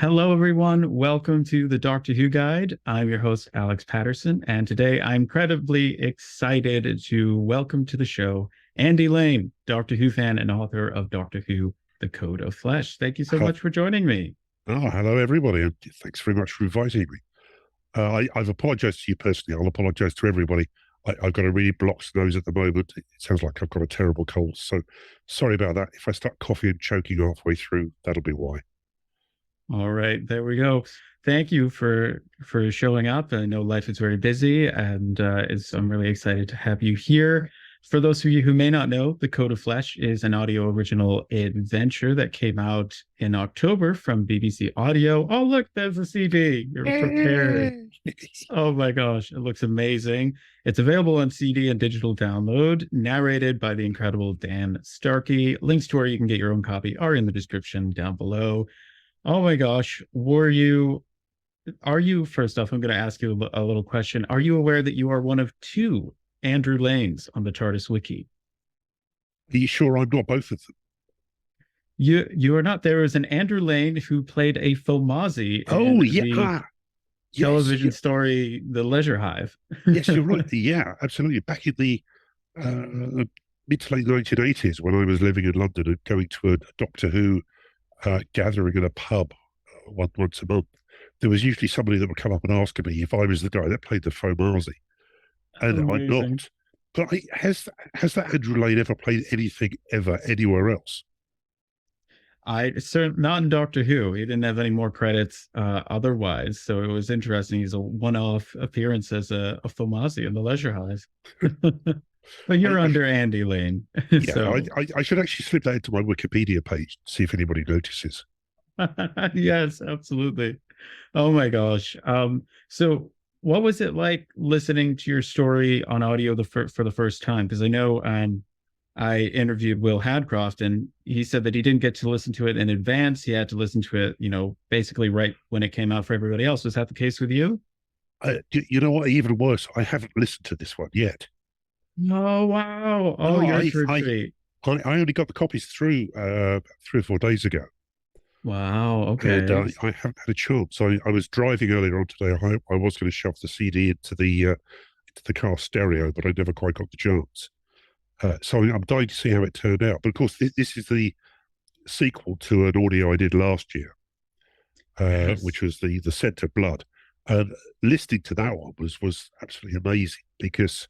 Hello, everyone. Welcome to the Doctor Who Guide. I'm your host, Alex Patterson, and today I'm incredibly excited to welcome to the show Andy Lane, Doctor Who fan and author of Doctor Who, The Code of Flesh. Thank you so Uh, much for joining me. hello everybody, and thanks very much for inviting me. I've apologised to you personally. I'll apologise to everybody. I've got a really blocked nose at the moment. It sounds like I've got a terrible cold, so sorry about that. If I start coughing and choking halfway through, that'll be why. All right, there we go. Thank you for showing up. I know life is very busy, and I'm really excited to have you here. For those of you who may not know, The Code of Flesh is an audio original adventure that came out in October from BBC Audio. Oh, look, there's a CD. You're prepared. Oh my gosh, it looks amazing. It's available on CD and digital download, narrated by the incredible Dan Starkey. Links to where you can get your own copy are in the description down below. Oh my gosh, are you, first off, I'm going to ask you a little question. Are you aware that you are one of two Andrew Lanes on the TARDIS Wiki? Are you sure I'm not both of them? You are not. There is an Andrew Lane who played a Fomazi Oh, in yeah. the Yes, television story The Leisure Hive. yes, you're right. Yeah, absolutely. Back in the mid to late 1980s, when I was living in London and going to a Doctor Who gathering in a pub once a month, there was usually somebody that would come up and ask me if I was the guy that played the Fomazi, and I'm Amazing. not. But has that Andrew Lane ever played anything ever anywhere else? I certainly not in Doctor Who. He didn't have any more credits otherwise, so it was interesting. He's a one-off appearance as a Fomazi in the Leisure Hive. But I, you're I under Andy Lane, yeah, so I should actually slip that into my Wikipedia page, see if anybody notices. yes, absolutely. Oh my gosh. So what was it like listening to your story on audio for the first time? Because I know I interviewed Will Hadcroft, and he said that he didn't get to listen to it in advance. He had to listen to it, basically right when it came out for everybody else. Was that the case with you? You know what? Even worse, I haven't listened to this one yet. Oh wow. Oh, No, you're in for a treat. I only got the copies through 3 or 4 days ago, Wow. and Okay. I haven't had a chance. I was driving earlier on today. I was going to shove the CD into the car stereo, but I never quite got the chance. So I'm dying to see how it turned out. But of course, this is the sequel to an audio I did last year, Yes. which was the Scent of Blood. And listening to that one was absolutely amazing because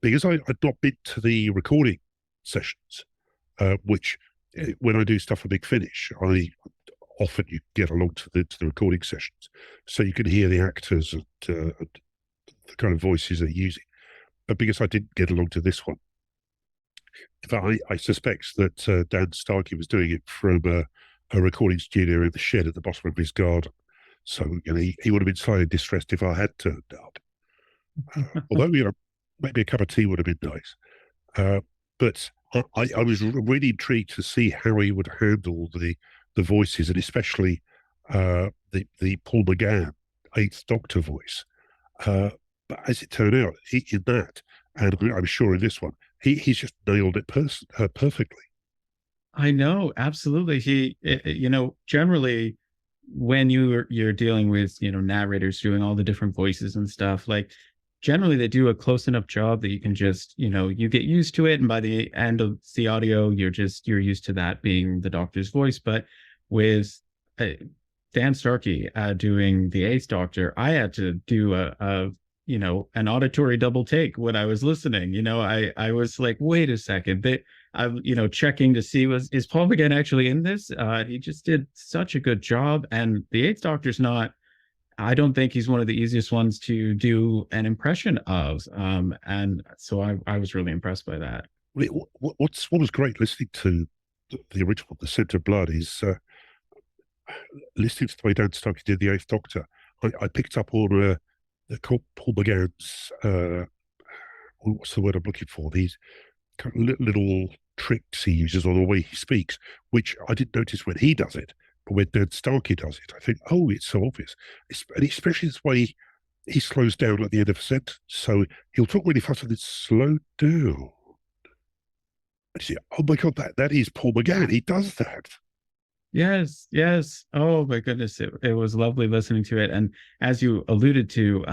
I'd not been to the recording sessions, which when I do stuff for Big Finish, I often you get along to the recording sessions, so you can hear the actors and the kind of voices they're using. But because I didn't get along to this one, in fact, I suspect that Dan Starkey was doing it from a recording studio in the shed at the bottom of his garden. So he would have been slightly distressed if I had turned up. Although maybe a cup of tea would have been nice. Uh, but I was really intrigued to see how he would handle the voices, and especially the Paul McGann Eighth Doctor voice. But as it turned out, in that, and I'm sure in this one, he's just nailed it perfectly. I know, absolutely. Generally when you're dealing with, narrators doing all the different voices and stuff, like generally they do a close enough job that you can just, you get used to it. And by the end of the audio, you're used to that being the doctor's voice. But with uh, Dan Starkey doing the Eighth Doctor, I had to do an auditory double take when I was listening. I was like, wait a second, I'm, checking to see is Paul McGann actually in this? He just did such a good job, and the Eighth Doctor's not. I don't think he's one of the easiest ones to do an impression of. And so I was really impressed by that. What was great listening to the original, The Scent of Blood, is listening to the way Dan Starkey did the Eighth Doctor. I picked up all Paul McGann's what's the word I'm looking for? These kind of little tricks he uses or the way he speaks, which I didn't notice when he does it, but when Dan Starkey does it, I think, oh, it's so obvious. And especially this way he slows down at the end of a sentence. So he'll talk really fast and then slow down. And you say, oh my God, that is Paul McGann. He does that. Yes, yes. Oh my goodness, it was lovely listening to it. And as you alluded to,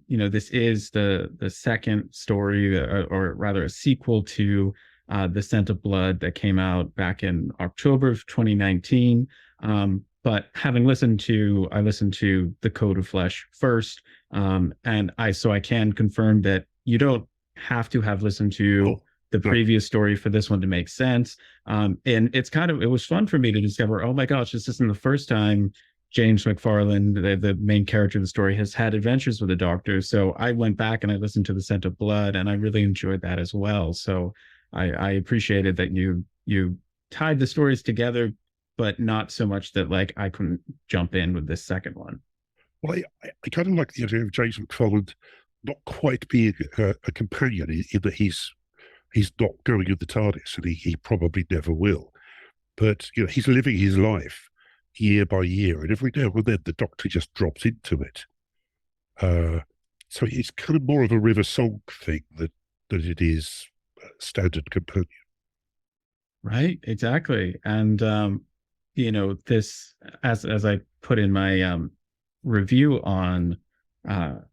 this is the second story, or rather a sequel to The Scent of Blood that came out back in October of 2019. But I listened to The Code of Flesh first, and I can confirm that you don't have to have listened to Oh, the no. previous story for this one to make sense. And it was fun for me to discover, oh my gosh, this isn't the first time James McFarlane, the main character of the story, has had adventures with a doctor. So I went back and I listened to The Scent of Blood, and I really enjoyed that as well. So I appreciated that you tied the stories together, but not so much that like I couldn't jump in with this second one. Well, I kind of like the idea of James McFarland not quite being a companion in that he's not going in the TARDIS, and he probably never will. But he's living his life year by year, and every now and then the Doctor just drops into it. Uh, so it's kind of more of a River Song thing than it is a standard companion. Right, exactly. And this, as I put in my review on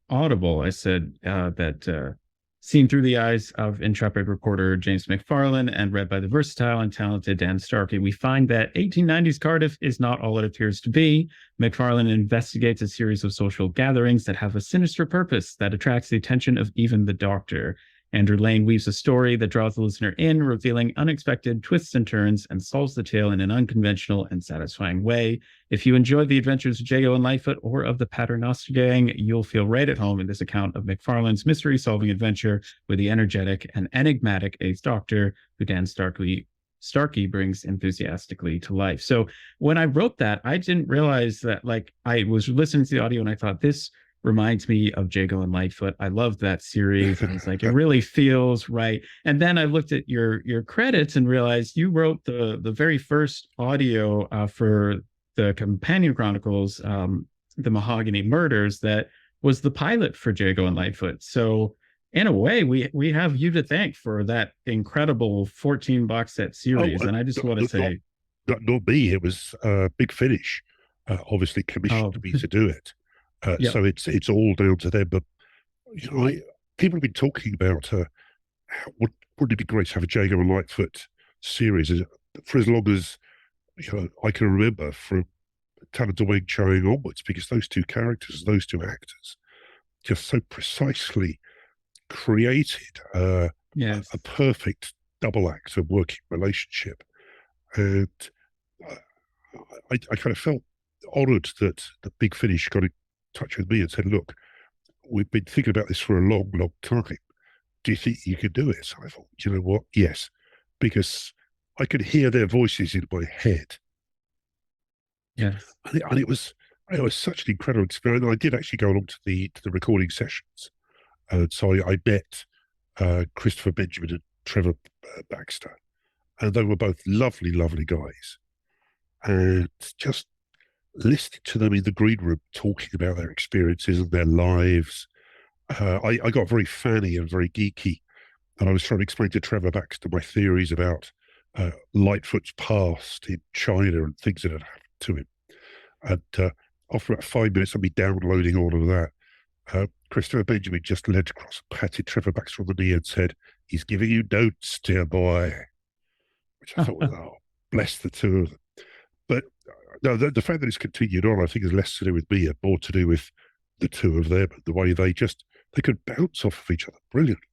Audible, I said that seen through the eyes of intrepid reporter James McFarlane and read by the versatile and talented Dan Starkey, we find that 1890s Cardiff is not all it appears to be. McFarlane investigates a series of social gatherings that have a sinister purpose that attracts the attention of even the Doctor. Andrew Lane weaves a story that draws the listener in, revealing unexpected twists and turns, and solves the tale in an unconventional and satisfying way. If you enjoyed the adventures of Jago and Lightfoot or of the Paternoster Gang, you'll feel right at home in this account of McFarlane's mystery-solving adventure with the energetic and enigmatic Eighth Doctor, who Dan Starkey brings enthusiastically to life. So when I wrote that, I didn't realize that, like, I was listening to the audio and I thought, this reminds me of Jago and Lightfoot. I love that series. And it's like, it really feels right. And then I looked at your credits and realized you wrote the very first audio for the Companion Chronicles, the Mahogany Murders, that was the pilot for Jago and Lightfoot. So in a way, we have you to thank for that incredible 14 box set Oh, series. And I just want to say, not me. It was Big Finish, obviously oh, commissioned me to do it. yeah, So it's all down to them. But people have been talking about wouldn't it be great to have a Jago and Lightfoot series for as long as I can remember, from Talent of Wing Chang onwards, because those two characters, those two actors, just so precisely created yes, a perfect double act of working relationship. And uh, I kind of felt honoured that the Big Finish got in touch with me and said, "Look, we've been thinking about this for a long, long time. Do you think you could do it?" So I thought, you know what? Yes, because I could hear their voices in my head, yes. and it was such an incredible experience. And I did actually go along to the recording sessions, and so I met Christopher Benjamin and Trevor Baxter, and they were both lovely, lovely guys. And just listening to them in the green room talking about their experiences and their lives, I got very fanny and very geeky, and I was trying to explain to Trevor Baxter my theories about Lightfoot's past in China and things that had happened to him. And after about 5 minutes of me downloading all of that, Christopher Benjamin just leant across and patted Trevor Baxter on the knee and said, "He's giving you notes, dear boy," which I thought, oh, bless the two of them. But no, the fact that it's continued on, I think, is less to do with me and more to do with the two of them, the way they could bounce off of each other brilliantly.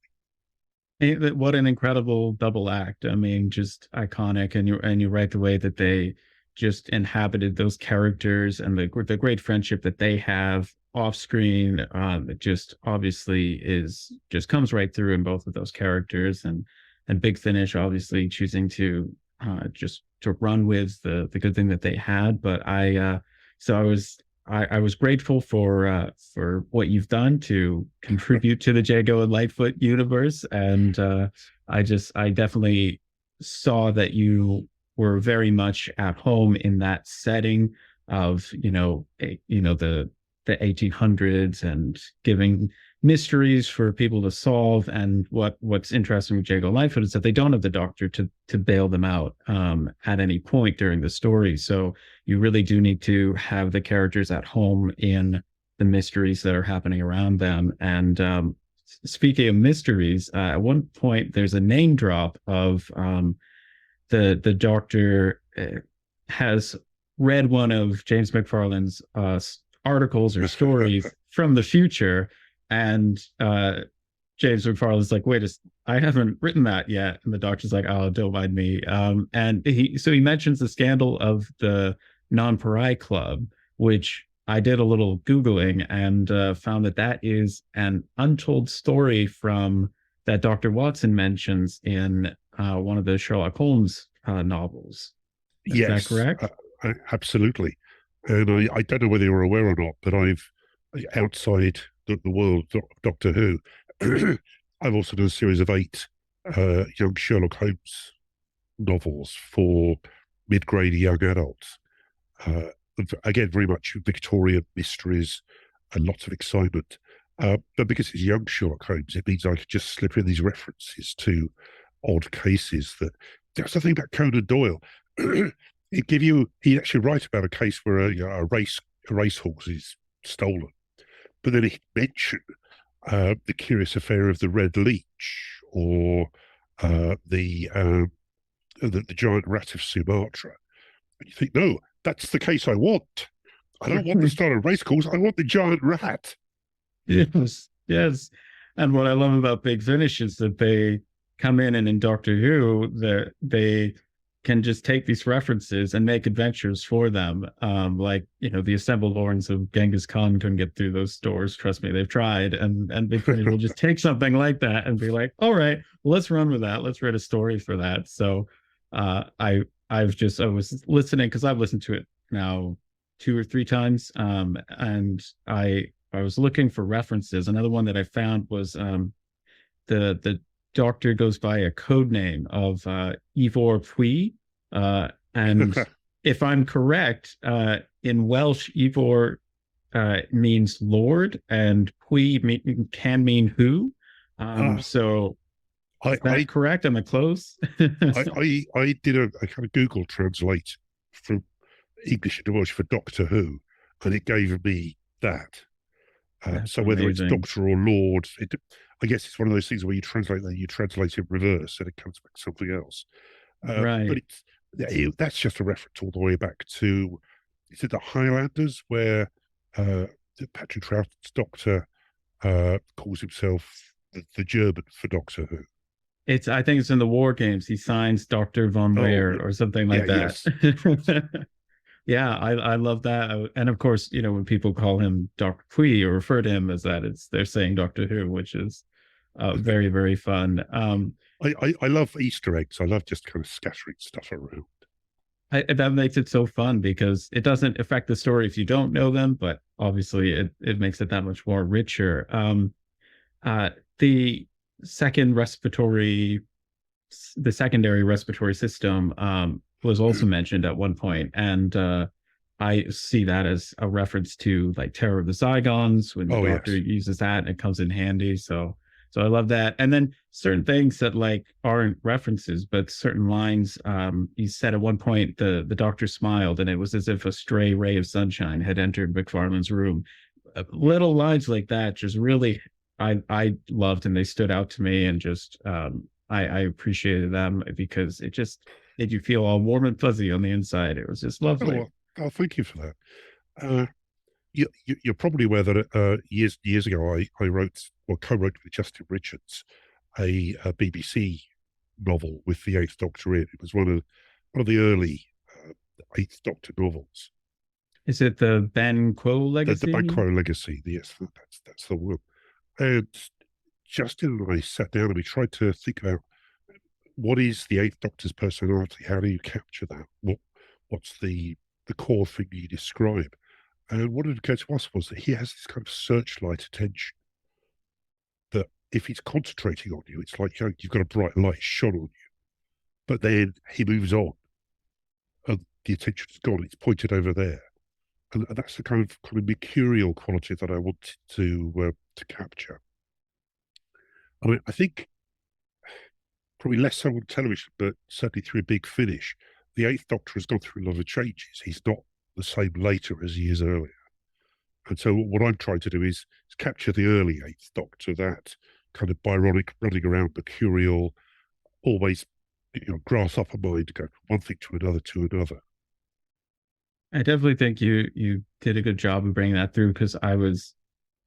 What an incredible double act. I mean, just iconic. And you're right, the way that they just inhabited those characters and the great friendship that they have off screen. It just obviously is just comes right through in both of those characters. And Big Finish obviously choosing to just to run with the good thing that they had. But I was grateful for what you've done to contribute to the Jago and Lightfoot universe, and I definitely saw that you were very much at home in that setting of the the 1800s and giving mysteries for people to solve. And what's interesting with Jago Lightfoot is that they don't have the Doctor to bail them out at any point during the story. So you really do need to have the characters at home in the mysteries that are happening around them. And speaking of mysteries, at one point there's a name drop of the Doctor has read one of James McFarlane's articles or stories from the future, and James McFarlane's like, "Wait, I haven't written that yet," and the Doctor's like, "Oh, don't mind me." And he mentions the scandal of the Non-Parai Club, which I did a little Googling and found that that is an untold story from that Dr. Watson mentions in one of the Sherlock Holmes novels. Is that Yes, correct? absolutely. And I don't know whether you're aware or not, but outside the world of Doctor Who, I've also done a series of 8 young Sherlock Holmes novels for mid-grade young adults. Uh, again, very much Victorian mysteries and lots of excitement. But because it's young Sherlock Holmes, it means I could just slip in these references to odd cases. That's the thing about Conan Doyle. He'd actually write about a case where a racehorse is stolen, but then he'd mention the curious affair of the Red Leech or the giant rat of Sumatra. And you think, no, that's the case I want. I don't want the stolen racecourse. I want the giant rat. Yes, yes. And what I love about Big Finish is that they come in and in Doctor Who, they can just take these references and make adventures for them. Like, the assembled horns of Genghis Khan couldn't get through those doors. Trust me, they've tried. And Big Finish will just take something like that and be like, all right, well, let's run with that. Let's write a story for that. So I was listening because I've listened to it now 2 or 3 times. And I was looking for references. Another one that I found was the Doctor goes by a code name of Ivor Pwy. And if I'm correct, in Welsh, Ivor means Lord, and Pwy can mean who. So is that correct? Am I close? I did a kind of Google translate from English into Welsh for Doctor Who, and it gave me that. So whether it's Doctor or Lord, I guess it's one of those things where you translate it reverse, and it comes back something else. Right. But that's just a reference all the way back to, is it the Highlanders, where Patrick Troughton's Doctor calls himself the German for Doctor Who. I think it's in the War Games. He signs Dr. Von Rehr or something like that. Yes. Yeah, I love that. And of course, when people call him Dr. Pui or refer to him as that, they're saying Doctor Who, which is very, very fun. I love Easter eggs. I love just kind of scattering stuff around. That makes it so fun because it doesn't affect the story if you don't know them, but obviously it makes it that much more richer. The secondary respiratory system was also mentioned at one point, and I see that as a reference to like Terror of the Zygons when the Doctor uses that and it comes in handy. So I love that. And then certain things that like aren't references, but certain lines. He said at one point the Doctor smiled, and it was as if a stray ray of sunshine had entered McFarlane's room. Little lines like that just really I loved, and they stood out to me, and just I appreciated them because it just made you feel all warm and fuzzy on the inside. It was just lovely. Oh, thank you for that. You're probably aware that years ago I wrote or co-wrote with Justin Richards a BBC novel with the Eighth Doctor in. It was one of the early Eighth Doctor novels. Is it the Banquo Legacy? The Banquo Legacy. Yes, that's the one. And Justin and I sat down and we tried to think about what is the Eighth Doctor's personality? How do you capture that? What's the core thing you describe? And what it occurred to us was that he has this kind of searchlight attention that if he's concentrating on you, it's like you've got a bright light shone on you. But then he moves on and the attention is gone. It's pointed over there. and that's the kind of mercurial quality that I wanted to capture. I mean, I think probably less so on television, but certainly through a Big Finish, the Eighth Doctor has gone through a lot of changes. He's not the same later as he is earlier. And so what I'm trying to do is capture the early Eighth Doctor, that kind of Byronic, running around, mercurial, always, grasshopper mind, go from one thing to another to another. I definitely think you did a good job of bringing that through because I was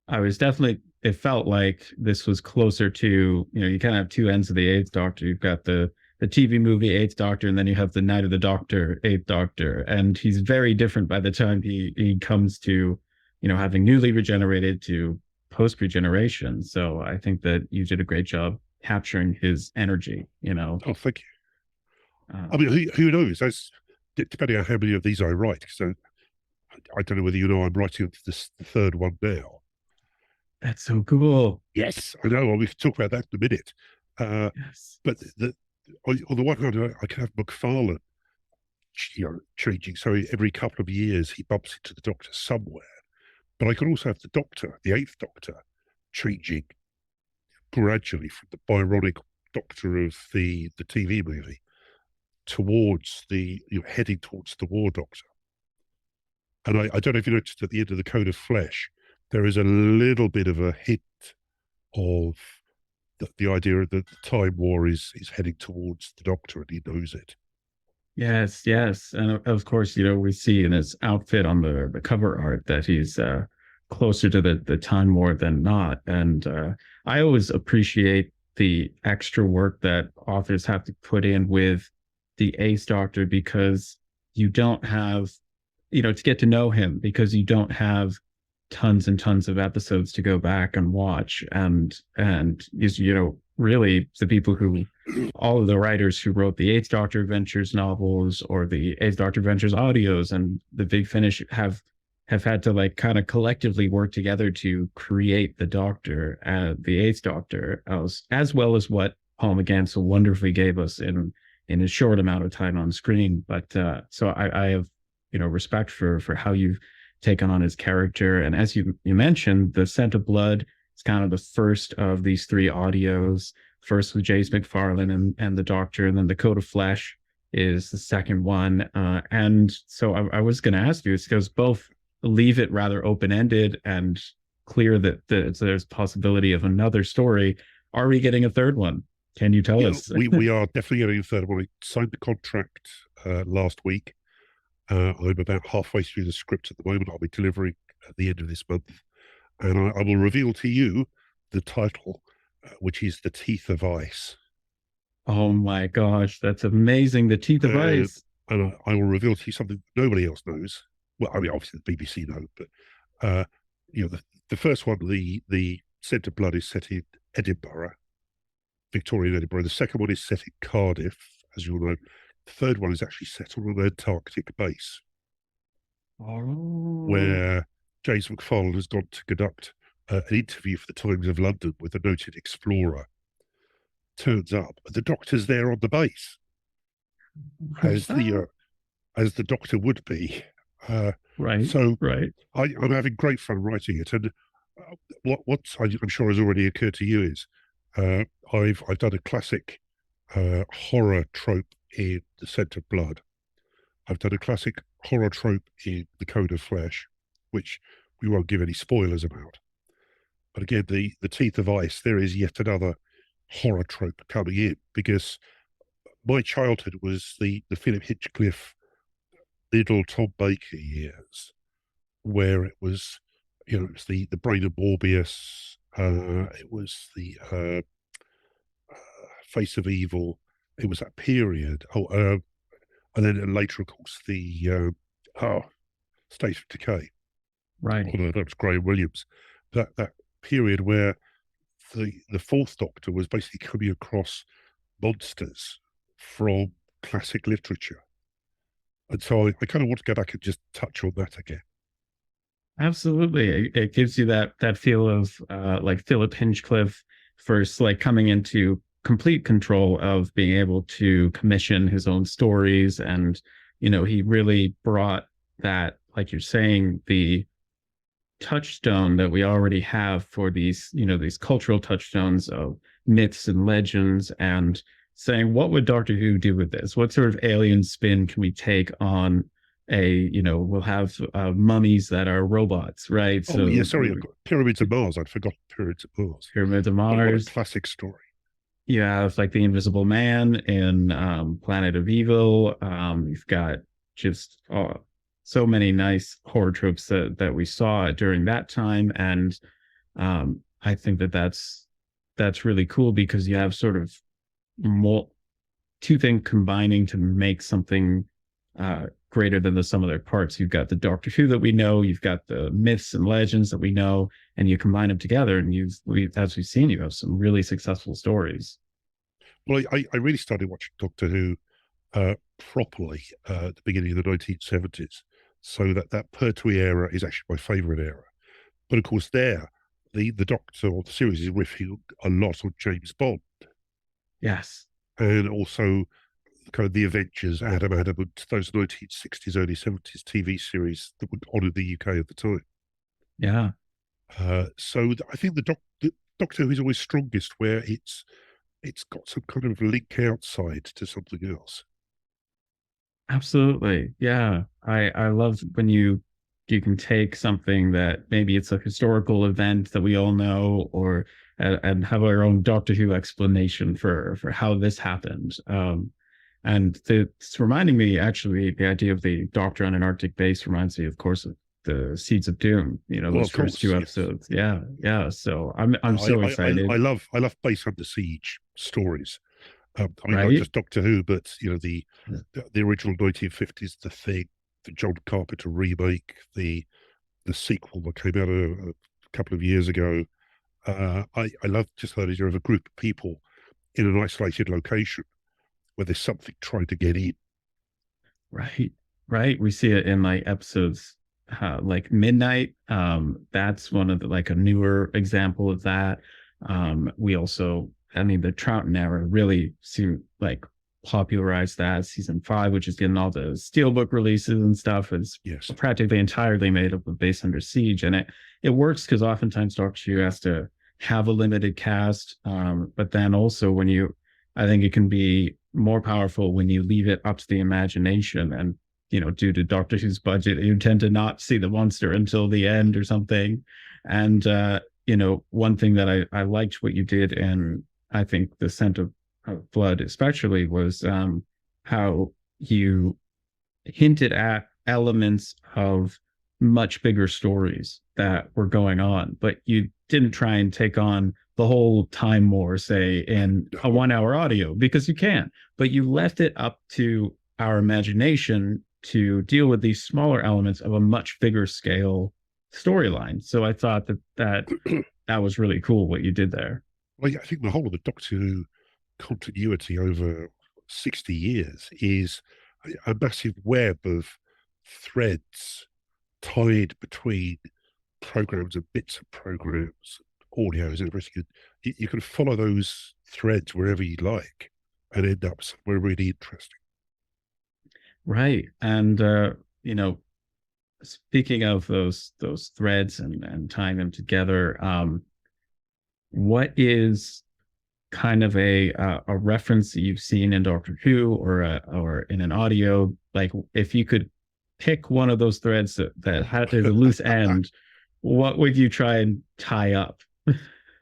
definitely, it felt like this was closer to, you kind of have two ends of the Eighth Doctor. You've got the TV movie Eighth Doctor, and then you have the Night of the Doctor Eighth Doctor, and he's very different by the time he comes to, having newly regenerated to post regeneration. So I think that you did a great job capturing his energy. Oh, thank you. I Um, mean, who knows? Depending on how many of these I write. So I don't know whether you know I'm writing the third one now. that's so cool. Yes, I know. We can talk about that in a minute. Uh, Yes, but on the one hand, I can have McFarlane, changing. So every couple of years, he bumps into the Doctor somewhere. But I can also have the Doctor, the Eighth Doctor, changing gradually from the Byronic Doctor of the TV movie towards heading towards the War Doctor. And I don't know if you noticed at the end of the Code of Flesh, there is a little bit of a hint of the idea that the Time War is heading towards the Doctor, and he knows it. yes, yes. And of course, we see in his outfit on the cover art that he's closer to the Time War than not. And I always appreciate the extra work that authors have to put in with the Ace Doctor because you don't have, to get to know him because you don't have tons and tons of episodes to go back and watch. And really the people who all of the writers who wrote the Eighth Doctor Adventures novels or the Eighth Doctor Adventures audios and the Big Finish have had to like kind of collectively work together to create the Doctor, the Eighth Doctor, as well as what Paul McGann so wonderfully gave us in a short amount of time on screen. But so I have respect for how you've taken on his character, and as you mentioned, the Scent of Blood is kind of the first of these three audios. First with James McFarlane and the Doctor, and then the Code of Flesh is the second one. And so I was going to ask you, it's because both leave it rather open-ended and clear that there's possibility of another story. Are we getting a third one? Can you tell us? we are definitely getting a third one. We signed the contract last week. I'm about halfway through the script at the moment. I'll be delivering at the end of this month. And I will reveal to you the title, which is The Teeth of Ice. Oh my gosh, that's amazing. The Teeth of Ice. And I will reveal to you something nobody else knows. Well, I mean, obviously the BBC know, but the first one, the Scent of Blood, is set in Edinburgh, Victorian Edinburgh. The second one is set in Cardiff, as you'll know. The third one is actually set on an Antarctic base, Oh, where James McFarlane has gone to conduct an interview for the Times of London with a noted explorer. Turns up, and the Doctor's there on the base, as the Doctor would be. right, So right. I'm having great fun writing it, and what I'm sure has already occurred to you is I've done a classic horror trope in The Scent of Blood. I've done a classic horror trope in The Code of Flesh, which we won't give any spoilers about. But again, the Teeth of Ice, there is yet another horror trope coming in, because my childhood was the Philip Hinchcliffe, little Tom Baker years, where it was, it was the Brain of Morbius, it was the Face of Evil. It was that period. And then later, of course, the State of Decay. Right. Although that was Graham Williams. That period where the Fourth Doctor was basically coming across monsters from classic literature. And so I kind of want to go back and just touch on that again. Absolutely. It gives you that feel of like Philip Hinchcliffe first like coming into complete control of being able to commission his own stories, and he really brought that like you're saying, the touchstone that we already have for these, these cultural touchstones of myths and legends, and saying, what would Doctor Who do with this? What sort of alien spin can we take on we'll have mummies that are robots, right? Oh, yeah, So sorry, I've got Pyramids of Mars. I'd forgotten Pyramids of Mars. Pyramids of What a Mars. classic story. You have like the Invisible Man in Planet of Evil. You've got just so many nice horror tropes that we saw during that time, and I think that's really cool because you have sort of more two things combining to make something greater than the sum of their parts. You've got the Doctor Who that we know, you've got the myths and legends that we know, and you combine them together, and as we've seen, you have some really successful stories. Well, I really started watching Doctor Who properly at the beginning of the 1970s. So that Pertwee era is actually my favourite era. But of course, the Doctor or the series is riffing a lot on James Bond. Yes. And also kind of the Avengers, Adam, and those 1960s, early 70s TV series that were on in the UK at the time. Yeah. So I think the Doctor Who is always strongest where it's got some kind of link outside to something else. Absolutely. Yeah. I love when you can take something that maybe it's a historical event that we all know, or and have our own Doctor Who explanation for how this happened. And it's reminding me, actually, the idea of the Doctor on an Arctic base reminds me, of course, of the Seeds of Doom. Well, Those of course, first two yes. episodes. Yeah, yeah. So I'm so excited. I love base under siege stories. I mean, not Right? just Doctor Who, but the original 1950s, The Thing, the John Carpenter remake, the sequel that came out a couple of years ago. I love just that idea of a group of people in an isolated location where there's something trying to get in. Right. Right. We see it in like episodes like Midnight. That's one of the like a newer example of that. We also, I mean, the Troughton era really like popularized that. Season 5, which is getting all the steelbook releases and stuff, is Yes. practically entirely made up of Base Under Siege. And it works because oftentimes Doctor Who has to have a limited cast. But then also I think it can be more powerful when you leave it up to the imagination. And due to Doctor Who's budget, you tend to not see the monster until the end or something. And one thing that I liked what you did, and I think the Scent of Blood especially, was how you hinted at elements of much bigger stories that were going on, but you didn't try and take on the whole Time War, say, in a 1 hour audio, because you can't, but you left it up to our imagination to deal with these smaller elements of a much bigger scale storyline. So I thought that was really cool what you did there. Well, yeah, I think the whole of the Doctor Who continuity over 60 years is a massive web of threads tied between programs and bits of programs, audios and everything. You can follow those threads wherever you like and end up somewhere really interesting. Right. And speaking of those threads and tying them together, what is kind of a reference that you've seen in Doctor Who or in an audio, like if you could pick one of those threads that had a loose end, what would you try and tie up?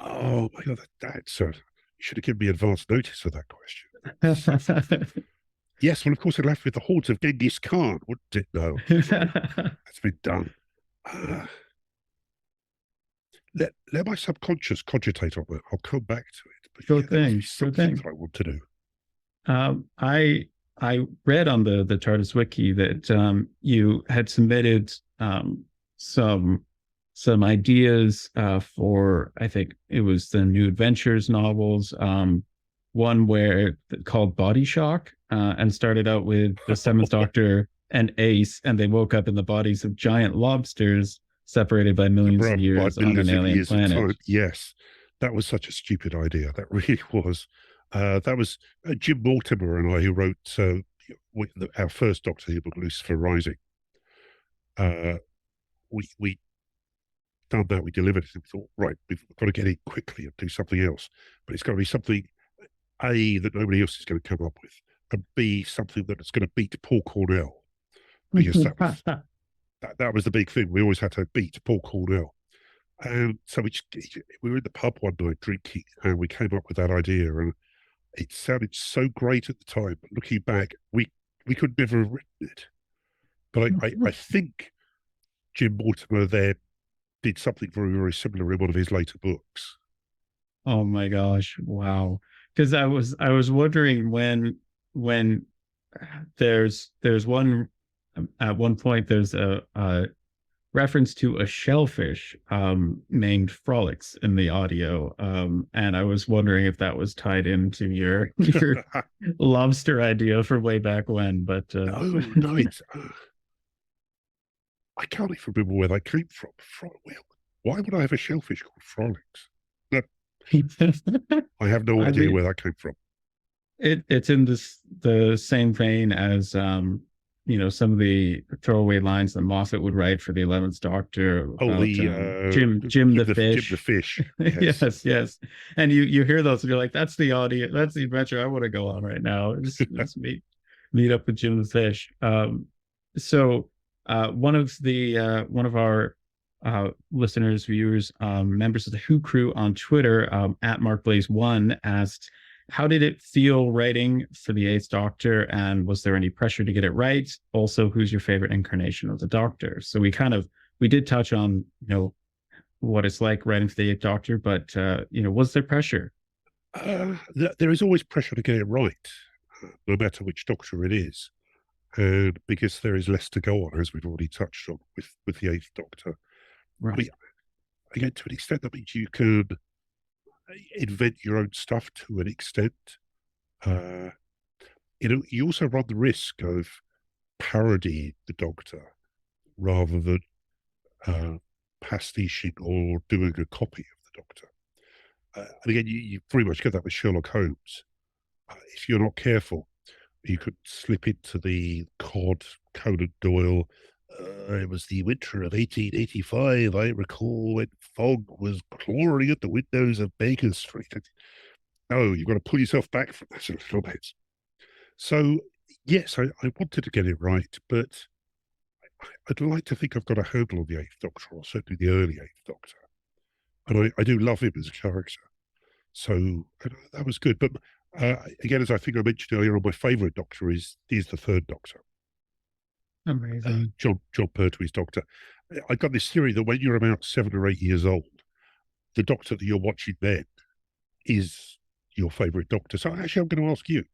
Oh my god, that's you should have given me advance notice for that question. Yes, well, of course, it left with the hordes of Genghis Khan, wouldn't it? No, that's been done. Let my subconscious cogitate on it. I'll come back to it. But Sure yeah, there must thing. be Sure something thing. that I want to do. I read on the TARDIS wiki that you had submitted some ideas for, I think it was the New Adventures novels, one where called Body Shock, and started out with the Seventh Doctor and Ace, and they woke up in the bodies of giant lobsters separated by millions of By years on millions an of alien years of planet. time. Yes, that was such a stupid idea. That really was. That was Jim Mortimore and I who wrote our first Doctor Who book, Lucifer Rising. Uh, we done that. We delivered it. And we thought, right, we've got to get in quickly and do something else. But it's got to be something A, that nobody else is going to come up with, and B, something that's going to beat Paul Cornell, because that was the big thing. We always had to beat Paul Cornell. And so we were in the pub one night drinking, and we came up with that idea, and it sounded so great at the time. But looking back, we could never have written it. But I think Jim Mortimore there did something very, very similar in one of his later books. Oh my gosh, wow. Because I was wondering when there's one at one point there's a reference to a shellfish named Frolics in the audio. And I was wondering if that was tied into your lobster idea for way back when, but No, it's I can't even remember where that came from. Why would I have a shellfish called Frolics? No, I have no I idea mean, where that came from. it's in the same vein as some of the throwaway lines that Moffat would write for the 11th Doctor Oh, about Jim the Jim the fish. fish. Yes. Yes, yes. And you hear those and you're like, that's the audio, that's the adventure I want to go on right now. Just meet up with Jim the fish. So one of our listeners, viewers, members of the Who crew on Twitter, at MarkBlaze1, asked, how did it feel writing for the Eighth Doctor, and was there any pressure to get it right? Also, who's your favorite incarnation of the Doctor? So we did touch on what it's like writing for the Eighth Doctor, but was there pressure? There is always pressure to get it right, no matter which Doctor it is, and because there is less to go on, as we've already touched on with the Eighth Doctor. I Right. mean, again, to an extent, that means you can invent your own stuff to an extent. Uh, you also run the risk of parodying the Doctor rather than uh, pastiching or doing a copy of the Doctor. And again, you pretty much get that with Sherlock Holmes. If you're not careful, you could slip into the Conan Doyle. It was the winter of 1885. I recall when fog was clawing at the windows of Baker Street. No, you've got to pull yourself back from that a little bit. So, yes, I wanted to get it right, but I'd like to think I've got a handle on the Eighth Doctor, or certainly the early Eighth Doctor. And I do love him as a character. So that was good. But again, as I think I mentioned earlier, my favourite Doctor is the third Doctor. Amazing. John Pertwee's Doctor. I got this theory that when you're about 7 or 8 years old, the Doctor that you're watching then is your favourite Doctor. So actually, I'm going to ask you.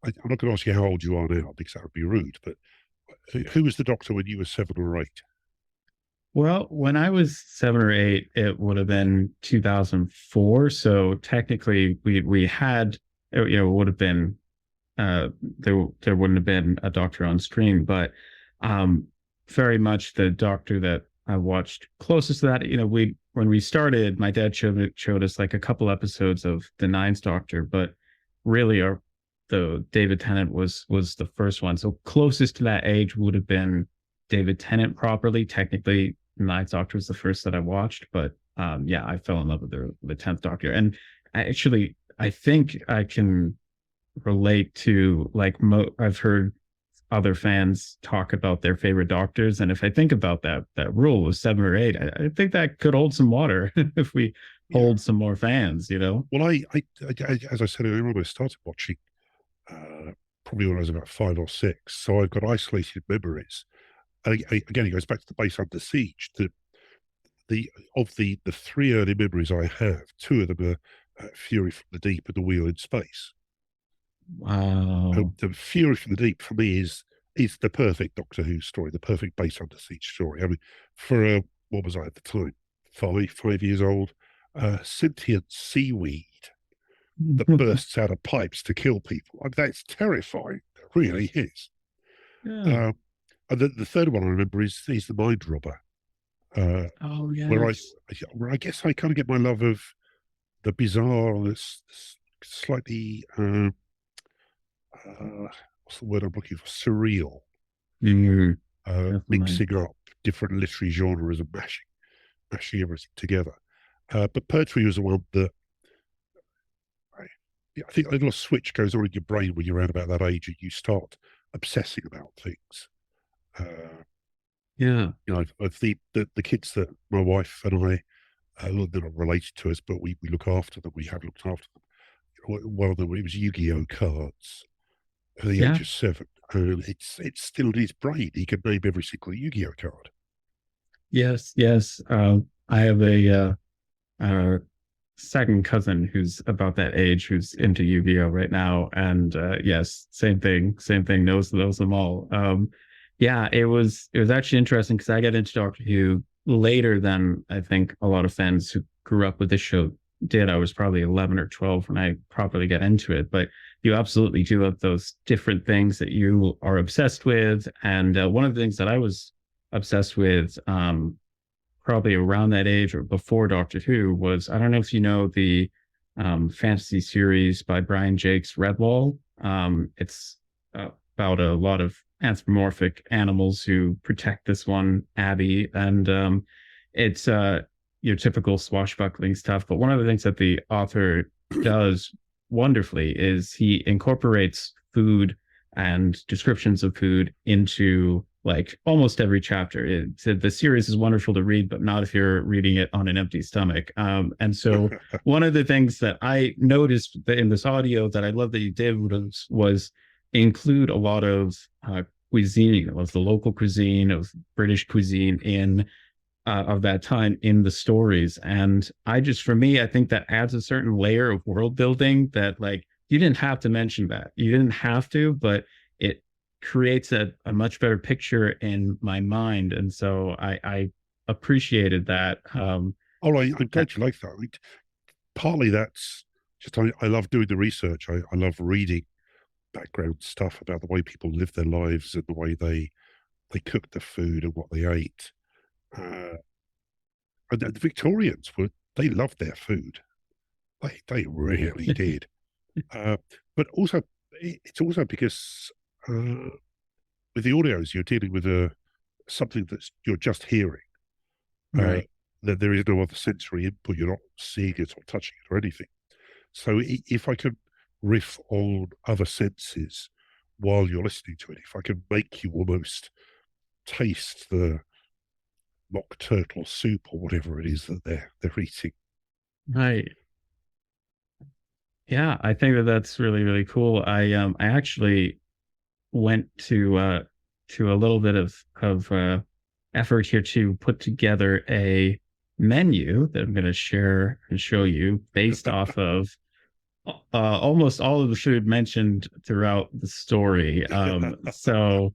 I'm not going to ask you how old you are now because that would be rude. But who was the Doctor when you were 7 or 8? Well, when I was 7 or 8, it would have been 2004. So technically, we had, would have been, there wouldn't have been a Doctor on screen, but um, very much the Doctor that I watched closest to that. When we started, my dad showed us like a couple episodes of the Ninth Doctor, but really the David Tennant was the first one. So closest to that age would have been David Tennant properly. Technically, Ninth Doctor was the first that I watched, but yeah, I fell in love with the 10th Doctor. And I think I can relate to I've heard other fans talk about their favorite Doctors, and if I think about that rule of 7 or 8, I think that could hold some water if we Yeah. hold some more fans. Well, as I said earlier on, I started watching probably when I was about 5 or 6. So I've got isolated memories. Again, it goes back to the base Under Siege. The three early memories I have, two of them are Fury from the Deep and The Wheel in Space. Wow. The Fury from the Deep for me is the perfect Doctor Who story, the perfect base Under Siege story. I mean, for what was I at the time? 5 years old. Sentient seaweed that bursts out of pipes to kill people. I mean, that's terrifying. It really is. Yeah. And the third one I remember is the Mind Robber, Oh where yes. I guess I kind of get my love of the bizarre, this slightly what's the word I'm looking for? Surreal, Mm, mixing definitely. up different literary genres and mashing everything together. But poetry was the one that I think a little switch goes on in your brain when you're around about that age and you start obsessing about things. Yeah. Of the kids that my wife and I, they're not related to us, but we look after them. We have looked after them. One of them, it was Yu-Gi-Oh cards at the Yeah. age of 7. And it's still in his brain. He can name every single Yu-Gi-Oh card. Yes. Yes. I have a second cousin who's about that age who's into Yu-Gi-Oh right now, and yes, same thing. Knows them all. Yeah, it was actually interesting because I got into Doctor Who later than I think a lot of fans who grew up with this show did. I was probably 11 or 12 when I properly got into it, but you absolutely do have those different things that you are obsessed with, and one of the things that I was obsessed with probably around that age or before Doctor Who was, I don't know if you know the fantasy series by Brian Jakes, Redwall. It's about a lot of anthropomorphic animals who protect this one abbey, and it's your typical swashbuckling stuff. But one of the things that the author does wonderfully is he incorporates food and descriptions of food into like almost every chapter. The series is wonderful to read, but not if you're reading it on an empty stomach. And so one of the things that I noticed in this audio that I love that you did was include a lot of cuisine, of the local cuisine, of British cuisine in of that time in the stories. And for me, I think that adds a certain layer of world building that like you didn't have to mention that. You didn't have to, but it creates a much better picture in my mind. And so I appreciated that. Oh, I'm glad you like that. Partly that's just I love doing the research. I love reading background stuff about the way people live their lives and the way they cooked the food and what they ate. And the Victorians they loved their food. They really did. But also, it's also because with the audios, you're dealing with something that's you're just hearing. Right. That there is no other sensory input. You're not seeing it or touching it or anything. So if I can riff on other senses while you're listening to it, if I can make you almost taste the mock turtle soup or whatever it is that they're eating. Right. Yeah, I think that that's really, really cool. I actually went to a little bit of effort here to put together a menu that I'm going to share and show you based off of almost all of the food mentioned throughout the story. So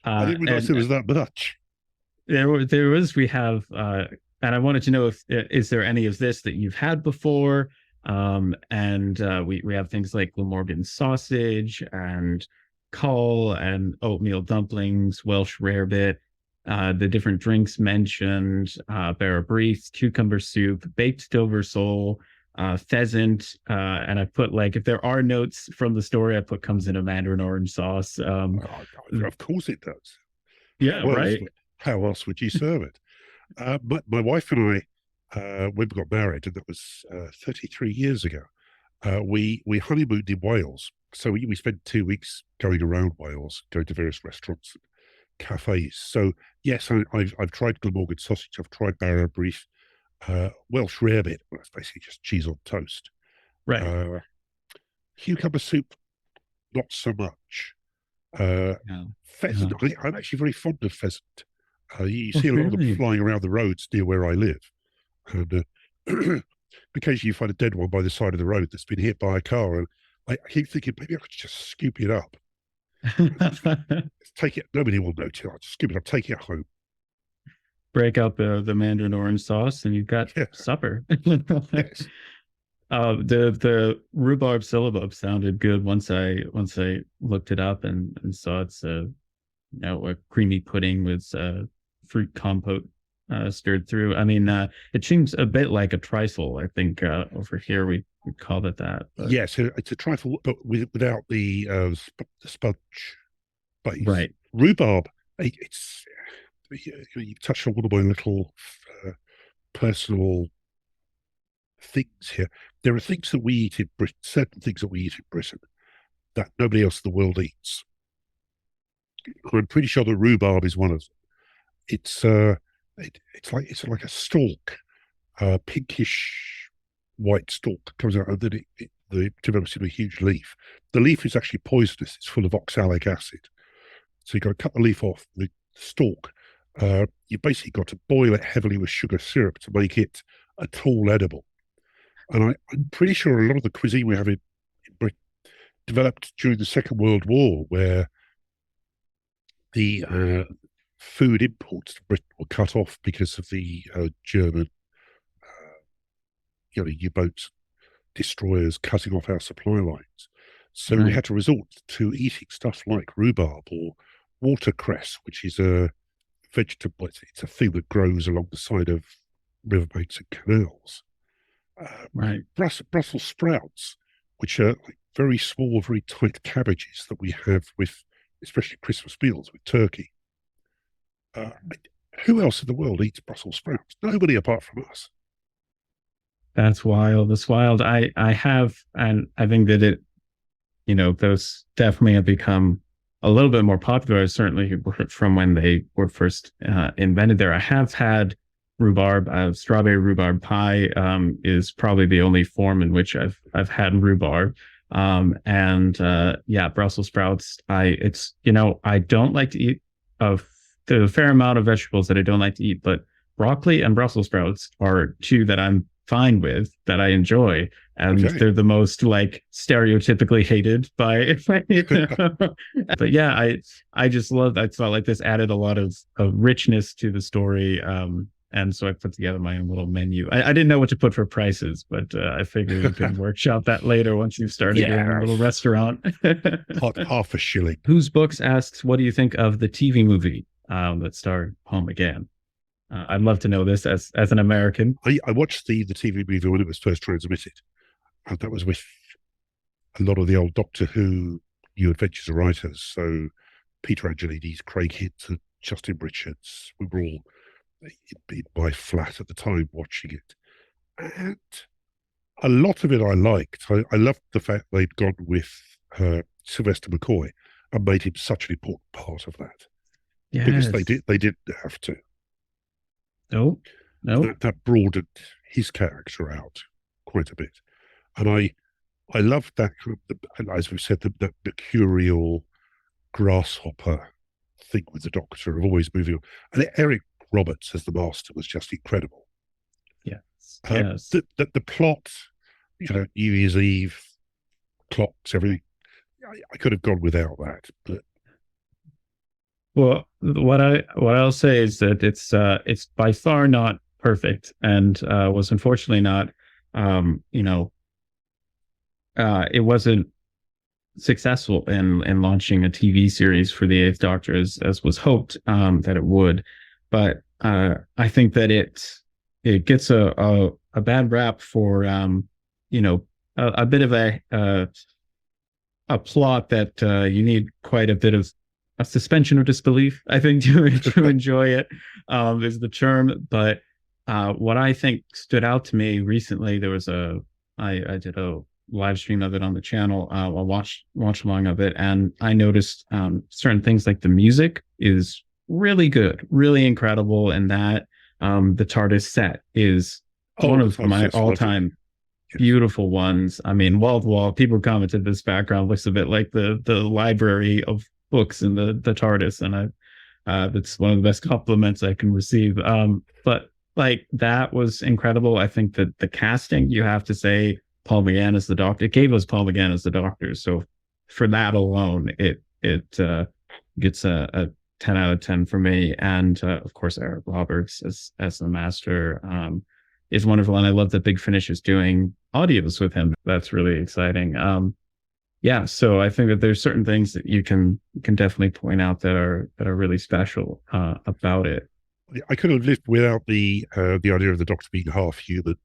I didn't realize and there was that much. there was we have and I wanted to know if is there any of this that you've had before. And we have things like Glamorgan sausage and caul and oatmeal dumplings, Welsh rarebit, the different drinks mentioned, Barra Breath, cucumber soup, baked Dover sole, pheasant, and I put like if there are notes from the story, I put comes in a mandarin orange sauce. Of course it does. Yeah, How else? right. How else would you serve it? But my wife and I, when we got married, and that was 33 years ago, we honeymooned in Wales. So we spent 2 weeks going around Wales, going to various restaurants, and cafes. So yes, I've tried Glamorgan sausage. I've tried Barra Breath, Welsh rarebit. Well, that's basically just cheese on toast. Right. Uh, Cucumber soup, not so much. Yeah. Pheasant, Yeah. I'm actually very fond of pheasant. You Oh, see a lot of them really? flying around the roads near where I live. And occasionally you find a dead one by the side of the road that's been hit by a car. And I keep thinking, maybe I could just scoop it up. Take it. Nobody will notice. I'll just scoop it up, take it home. Break out the mandarin orange sauce, and you've got Yeah, supper. yes. The rhubarb syllabub sounded good once I looked it up and saw it's a creamy pudding with fruit compote stirred through. I mean, it seems a bit like a trifle. I think over here we called it that. But Yes, it's a trifle, but without the sponge base. right, Rhubarb, it's you touched on one of my little uh, personal things here. There are things that we eat in Britain, certain things that we eat in Britain that nobody else in the world eats. I'm pretty sure that rhubarb is one of them. It's it's like a stalk, pinkish white stalk that comes out, and then it develops into a huge leaf. The leaf is actually poisonous. It's full of oxalic acid. So you've got to cut the leaf off the stalk. You basically got to boil it heavily with sugar syrup to make it at all edible. And I'm pretty sure a lot of the cuisine we have in Britain developed during the Second World War, where the food imports to Britain were cut off because of the German, U-boats, destroyers cutting off our supply lines. So we had to resort to eating stuff like rhubarb or watercress, which is a vegetable. It's a thing that grows along the side of riverbanks and canals. Brussels sprouts, which are like very small, very tight cabbages that we have with, especially Christmas meals with turkey. Who else in the world eats Brussels sprouts? Nobody apart from us. That's wild. That's wild. I have, and I think that those definitely have become a little bit more popular, certainly from when they were first invented there. I have had rhubarb. Strawberry rhubarb pie is probably the only form in which I've had rhubarb. Yeah, Brussels sprouts. I don't like to eat there's a fair amount of vegetables that I don't like to eat, but broccoli and Brussels sprouts are two that I'm fine with, that I enjoy, and they're the most like stereotypically hated by. But yeah, I just love. I felt like this added a lot of richness to the story. And so I put together my own little menu. I didn't know what to put for prices, but I figured we could workshop that later once you've started doing a little restaurant. Half a shilling. Whose Books asks, what do you think of the TV movie that starred Paul McGann? I'd love to know this as an American. I watched the TV movie when it was first transmitted, and that was with a lot of the old Doctor Who New Adventures of writers. So Peter Angelides, Craig Hinton, Justin Richards. We were all in my flat at the time watching it, and a lot of it I liked. I loved the fact they'd gone with Sylvester McCoy and made him such an important part of that. Yes. Because they didn't have to. No. That broadened his character out quite a bit, and I loved that kind of, as we've said, that mercurial grasshopper thing with the Doctor of always moving on. And Eric Roberts as the Master was just incredible. Yes. The plot, New Year's Eve, clocks, everything. I could have gone without that, but. Well, what I'll say is that it's by far not perfect, and was unfortunately not, it wasn't successful in launching a TV series for the Eighth Doctor as was hoped that it would. But I think that it gets a bad rap for a bit of a plot that you need quite a bit of a suspension of disbelief, I think, to enjoy it, is the term. But what I think stood out to me recently, there was I did a live stream of it on the channel, a watch along of it, and I noticed certain things like the music is really good, really incredible, and that the TARDIS set is one of my all-time beautiful ones. I mean, wall to wall, people commented this background looks a bit like the library of books in the TARDIS, and that's one of the best compliments I can receive. But like, that was incredible. I think that the casting, you have to say, Paul McGann as the Doctor, it gave us Paul McGann as the Doctor. So for that alone, it gets a 10 out of 10 for me. And of course, Eric Roberts as the Master is wonderful. And I love that Big Finish is doing audios with him. That's really exciting. Yeah, so I think that there's certain things that you can definitely point out that are really special about it. I could have lived without the idea of the Doctor being half human.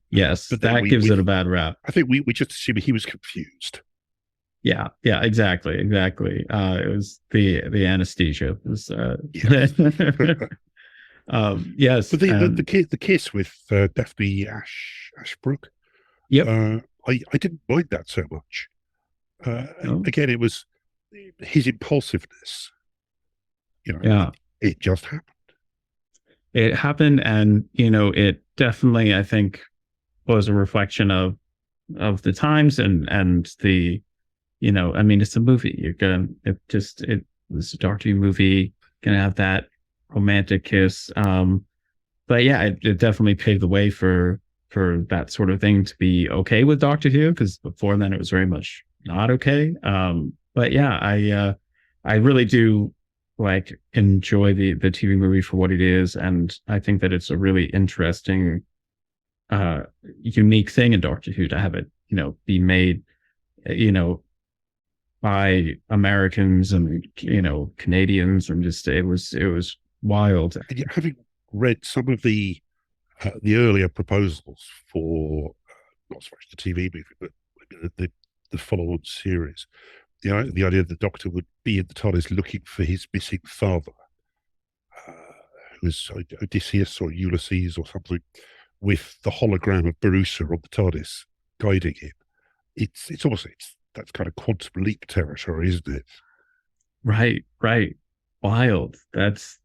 Yes, but that gives it a bad rap. I think we just assumed he was confused. Yeah, yeah, exactly, exactly. It was the anesthesia. It was Yes. yes, But and the kiss with Daphne Ashbrook, yep. I didn't mind that so much. No, Again, it was his impulsiveness. You know, yeah. it just happened. It happened, and it definitely, I think, was a reflection of the times and the I mean, it's a movie. You're gonna it's a Doctor Who movie, gonna have that romantic kiss. But yeah, it definitely paved the way for that sort of thing to be okay with Doctor Who, because before then it was very much not okay. But yeah, I really do like enjoy the TV movie for what it is, and I think that it's a really interesting, uh, unique thing in Doctor Who to have it, be made, you know, by Americans and Canadians, and just it was wild. And yet, having read some of the earlier proposals for not so much the TV movie, but the follow-on series, the idea that the Doctor would be in the TARDIS looking for his missing father, uh, who was Odysseus or Ulysses or something, with the hologram of Barusa on the TARDIS guiding him. It's almost that's kind of quantum leap territory, isn't it? Right, right. Wild. That's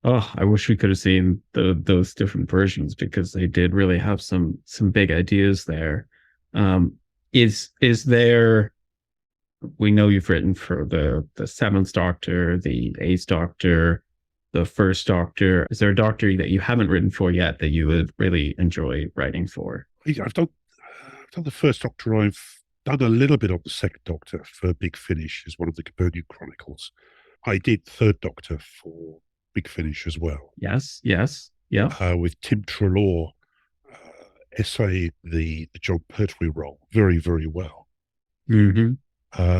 oh, I wish we could have seen those different versions, because they did really have some big ideas there. Um, is there we know you've written for the seventh Doctor, the eighth Doctor, the first Doctor. Is there a Doctor that you haven't written for yet that you would really enjoy writing for? I've done the first Doctor. I've done a little bit on the second Doctor for Big Finish as one of the Companion Chronicles. I did third Doctor for Big Finish as well, Yes, yes, yeah. with Tim Treloar essaying the John Pertwee role very, very well. Mm-hmm.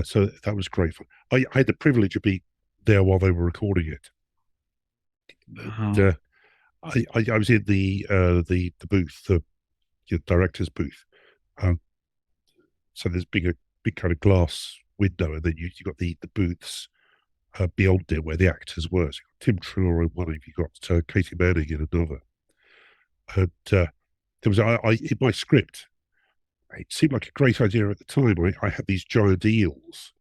So that was great fun. I had the privilege of being there while they were recording it. And, Wow. I was in the booth, the director's booth. Um, so there's a big kind of glass window, and then you got the booths beyond it where the actors were. So you got Tim Treloar in one, you got Katie Manning in another, and there was in my script. It seemed like a great idea at the time. I had these giant eels